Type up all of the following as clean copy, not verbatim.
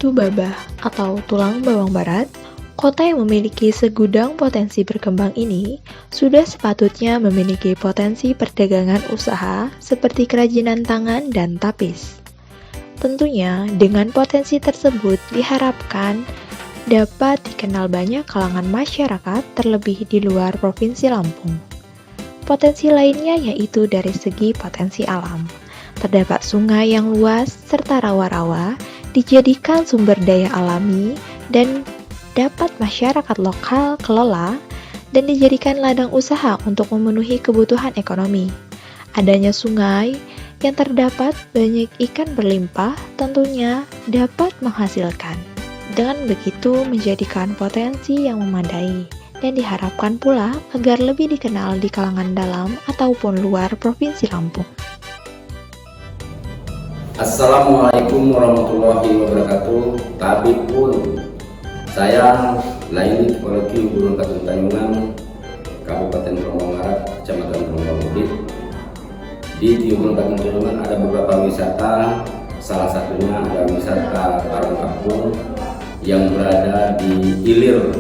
Tubaba atau Tulang Bawang Barat, kota yang memiliki segudang potensi berkembang ini sudah sepatutnya memiliki potensi perdagangan usaha seperti kerajinan tangan dan tapis. Tentunya, dengan potensi tersebut diharapkan dapat dikenal banyak kalangan masyarakat terlebih di luar Provinsi Lampung. Potensi lainnya yaitu dari segi potensi alam. Terdapat sungai yang luas serta rawa-rawa dijadikan sumber daya alami dan dapat masyarakat lokal kelola dan dijadikan ladang usaha untuk memenuhi kebutuhan ekonomi. Adanya sungai yang terdapat banyak ikan berlimpah tentunya dapat menghasilkan. Dengan begitu menjadikan potensi yang memadai dan diharapkan pula agar lebih dikenal di kalangan dalam ataupun luar Provinsi Lampung. Assalamualaikum warahmatullahi wabarakatuh. Tabib pun saya Laini Kepoleki Gunung Katun Tanjungan, Kabupaten Bawang Barat, Kecamatan Bawang Barat. Di Gunung Katun Tanjungan ada beberapa wisata, salah satunya ada wisata Talang Kapung yang berada di hilir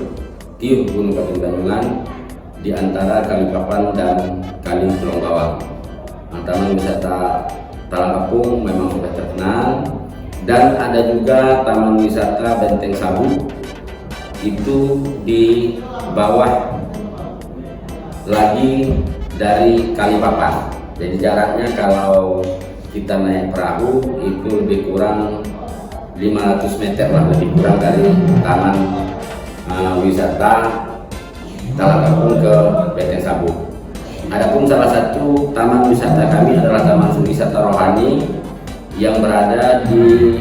Tiuh Gunung Katun Tanjungan di antara Kalipapan dan Kali Tulung Bawang. Taman wisata Talang Kapung memang sudah terkenal, dan ada juga Taman Wisata Benteng Sabu itu di bawah lagi dari Kalipapan. Jadi jaraknya kalau kita naik perahu itu lebih kurang 500 meter lah, lebih kurang dari Taman Wisata Talang Kapung ke Benteng Sabu. Adapun salah satu taman wisata kami adalah Taman Wisata Rohani yang berada di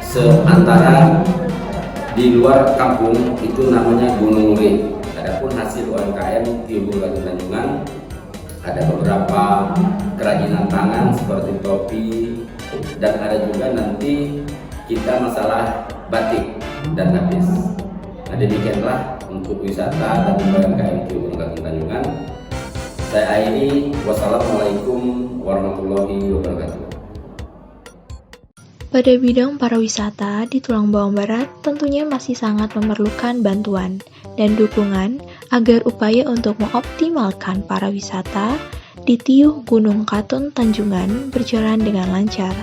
seantara di luar kampung, itu namanya Gunung Nuri. Adapun hasil UMKM di Gunung Katun Tanjungan ada beberapa kerajinan tangan seperti topi, dan ada juga nanti kita masalah batik dan tapis. Nah, demikianlah untuk wisata dan UMKM di Gunung Katun Tanjungan. Saya akhiri, wassalamualaikum warahmatullahi wabarakatuh. Pada bidang pariwisata di Tulang Bawang Barat tentunya masih sangat memerlukan bantuan dan dukungan agar upaya untuk mengoptimalkan pariwisata di Tiuh Gunung Katun Tanjungan berjalan dengan lancar,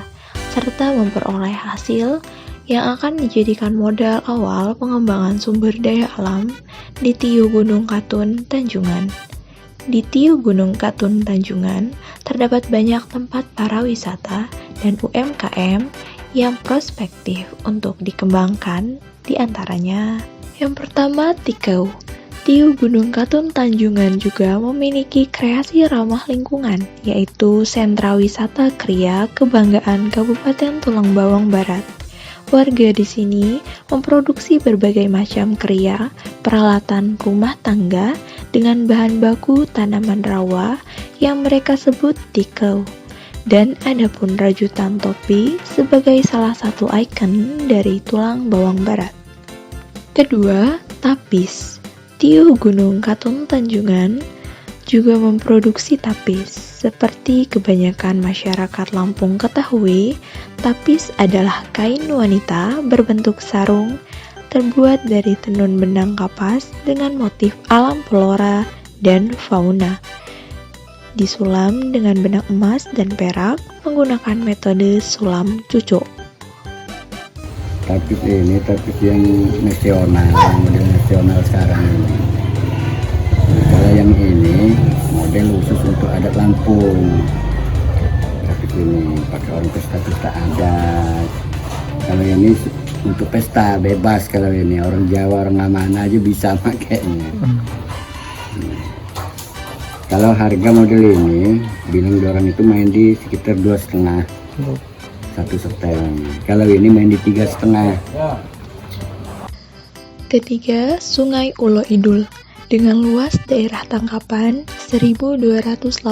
serta memperoleh hasil yang akan dijadikan modal awal pengembangan sumber daya alam di Tiuh Gunung Katun Tanjungan. Di Tiuh Gunung Katun Tanjungan terdapat banyak tempat pariwisata dan UMKM yang prospektif untuk dikembangkan, di antaranya yang pertama Tikau. Tiuh Gunung Katun Tanjungan juga memiliki kreasi ramah lingkungan, yaitu sentra wisata kria kebanggaan Kabupaten Tulang Bawang Barat. Warga di sini memproduksi berbagai macam kria, peralatan rumah tangga dengan bahan baku tanaman rawa yang mereka sebut tikau. Dan ada pun rajutan topi sebagai salah satu ikon dari Tulang Bawang Barat. Kedua, tapis. Tiuh Gunung Katun Tanjungan juga memproduksi tapis. Seperti kebanyakan masyarakat Lampung ketahui, tapis adalah kain wanita berbentuk sarung terbuat dari tenun benang kapas dengan motif alam flora dan fauna. Disulam dengan benang emas dan perak menggunakan metode sulam cucuk. Tapis ini tapis yang nasional, model nasional sekarang ini. Kalau yang ini model khusus untuk adat Lampung. Tapis ini pakai orang pesta-pesta adat. Kalau ini untuk pesta bebas, kalau ini orang Jawa, orang mana aja bisa pakainya. Kalau harga model ini, bilang orang itu main di sekitar 2,5, satu setel. Kalau ini main di 3,5. Ketiga, Sungai Ulo Idul. Dengan luas daerah tangkapan 1.285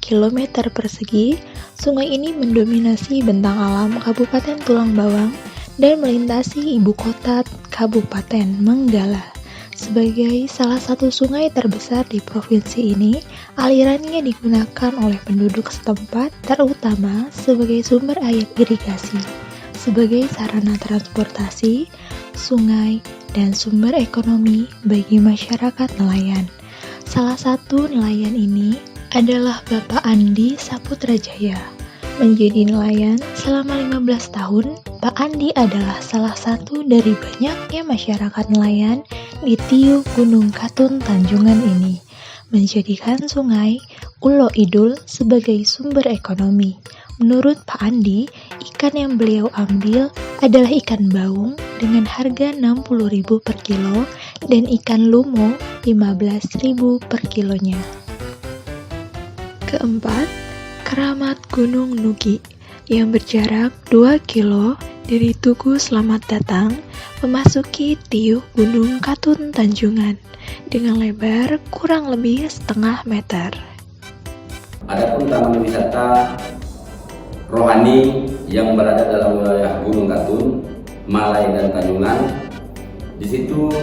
km persegi, sungai ini mendominasi bentang alam Kabupaten Tulang Bawang dan melintasi ibu kota Kabupaten Menggala. Sebagai salah satu sungai terbesar di provinsi ini, alirannya digunakan oleh penduduk setempat terutama sebagai sumber air irigasi. sebagai sarana transportasi, sungai, dan sumber ekonomi bagi masyarakat nelayan. Salah satu nelayan ini adalah Bapak Andi Saputrajaya. Menjadi nelayan selama 15 tahun, Pak Andi adalah salah satu dari banyaknya masyarakat nelayan di Tiuh Gunung Katun Tanjungan ini, menjadikan sungai Ulo Idul sebagai sumber ekonomi. Menurut Pak Andi, ikan yang beliau ambil adalah ikan baung dengan harga Rp60.000 per kilo dan ikan lumo Rp15.000 per kilonya. Keempat, Keramat Gunung Nugi yang berjarak 2 kilo dari Tugu Selamat Datang memasuki Tiuh Gunung Katun Tanjungan dengan lebar kurang lebih setengah meter. Adapun taman wisata rohani yang berada dalam wilayah Gunung Katun, Malai dan Tanjungan, di situ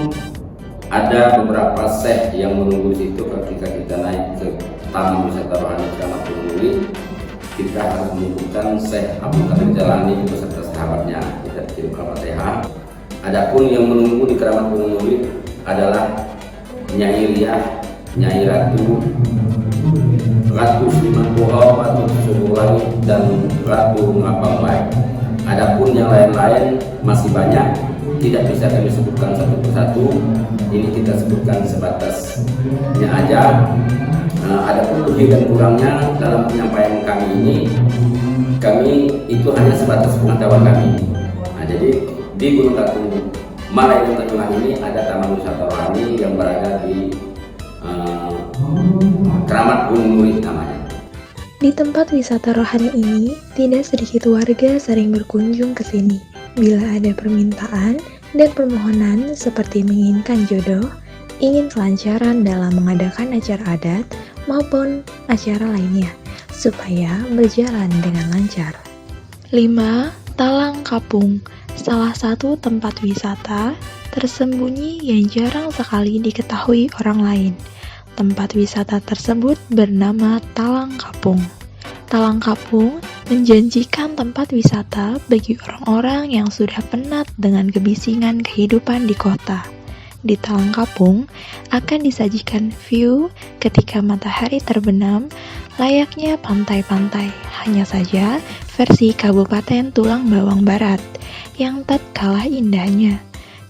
ada beberapa syekh yang menunggu di situ. Ketika kita naik ke taman wisata rohani Keramat Gunung Nugi, kita harus menunjukkan Syekh Abdul Qadir Jalani beserta sahabatnya. Kita kirim Al-Fatihah. Adapun yang menunggu di Keramat Gunung Nugi adalah Nyai Riah, Nyai Ratu, Ratu Sliman Puhau, Ratu Subuh Langit, dan Ratu Ngapang Baik. Adapun yang lain-lain masih banyak, tidak bisa kami sebutkan satu persatu. Ini kita sebutkan sebatasnya aja. Adapun lebih dan kurangnya dalam penyampaian kami ini, kami itu hanya sebatas pengetahuan kami. Jadi di Gunung Katun, Malai dan Tanjungan ini ada taman wisata rohani yang berada di Keramat Gunung Nugi namanya. Di tempat wisata rohani ini, tidak sedikit warga sering berkunjung ke sini bila ada permintaan dan permohonan seperti menginginkan jodoh, ingin kelancaran dalam mengadakan acara adat maupun acara lainnya, supaya berjalan dengan lancar. 5. Talang Kapung, salah satu tempat wisata tersembunyi yang jarang sekali diketahui orang lain. Tempat wisata tersebut bernama Talang Kapung. Talang Kapung menjanjikan tempat wisata bagi orang-orang yang sudah penat dengan kebisingan kehidupan di kota. Di Talang Kapung akan disajikan view ketika matahari terbenam layaknya pantai-pantai, hanya saja versi Kabupaten Tulang Bawang Barat yang tak kalah indahnya.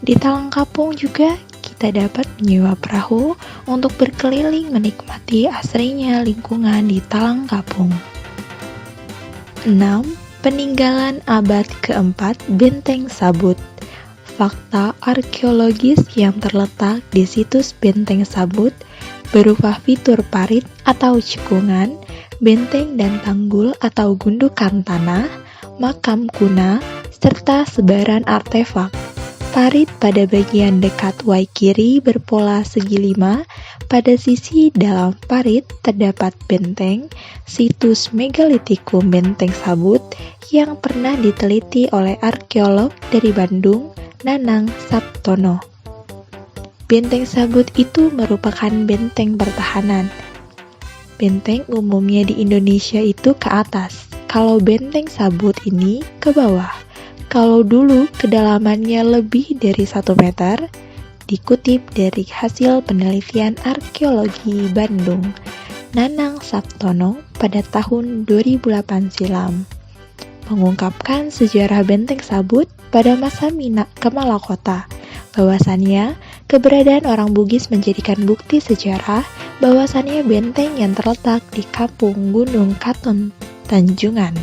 Di Talang Kapung juga kita dapat menyewa perahu untuk berkeliling menikmati asrinya lingkungan di Talang Kapung. 6. Peninggalan abad keempat Benteng Sabut. Fakta arkeologis yang terletak di situs Benteng Sabut berupa fitur parit atau cekungan, benteng dan tanggul atau gundukan tanah, makam kuna, serta sebaran artefak. Parit pada bagian dekat wai kiri berpola segi 5. Pada sisi dalam parit terdapat benteng, situs megalitikum Benteng Sabut yang pernah diteliti oleh arkeolog dari Bandung, Nanang Saptono. Benteng Sabut itu merupakan benteng pertahanan. Benteng umumnya di Indonesia itu ke atas, kalau Benteng Sabut ini ke bawah. Kalau dulu kedalamannya lebih dari 1 meter, dikutip dari hasil penelitian arkeologi Bandung, Nanang Saptono pada tahun 2008 silam, mengungkapkan sejarah Benteng Sabut pada masa Minak Kemalakota. Bahwasannya, keberadaan orang Bugis menjadikan bukti sejarah bahwasannya benteng yang terletak di Kampung Gunung Katun Tanjungan.